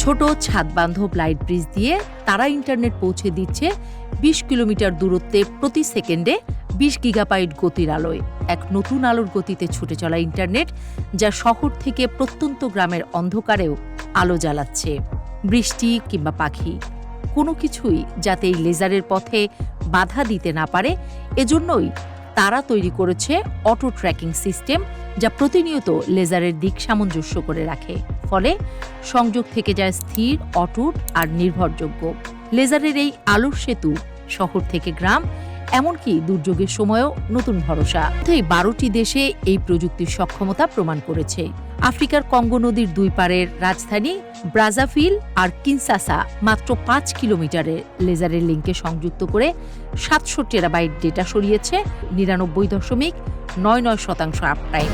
ছোট ছাদবান্ধব light bridge দিয়ে তারা ইন্টারনেট পৌঁছে দিচ্ছে ২০ কিলোমিটার দূরত্বে প্রতি সেকেন্ডে ২০ গিগাবাইট গতির আলোয়। এক নতুন আলোর গতিতে ছুটে চলা ইন্টারনেট, যা শহর থেকে প্রত্যন্ত গ্রামের অন্ধকারেও আলো জ্বালাচ্ছে। বৃষ্টি কিংবা পাখি, কোনো কিছুই যাতে এই লেজারের পথে বাধা দিতে না পারে, এজন্যই তারা তৈরি করেছে অটো ট্র্যাকিং সিস্টেম, যা প্রতিনিয়ত লেজারের দিক সামঞ্জস্য করে রাখে। ফলে সংযোগ থেকে যায় স্থির, অটুট আর নির্ভরযোগ্য। লেজারের এই আলোর সেতু শহর থেকে গ্রাম, এমনকি দুর্যোগের সময়ও নতুন ভরসা। এই ১২টি দেশে এই প্রযুক্তির সক্ষমতা প্রমাণ করেছে। আফ্রিকার কঙ্গো নদীর দুই পারের রাজধানী ব্রাজাভিল আর কিনশাসা মাত্র ৫ কিলোমিটারের লেজারের লিঙ্কে সংযুক্ত করে ৭০০ টেরাবাইট ডেটা সরিয়েছে ৯৯.৯৯% আপটাইম।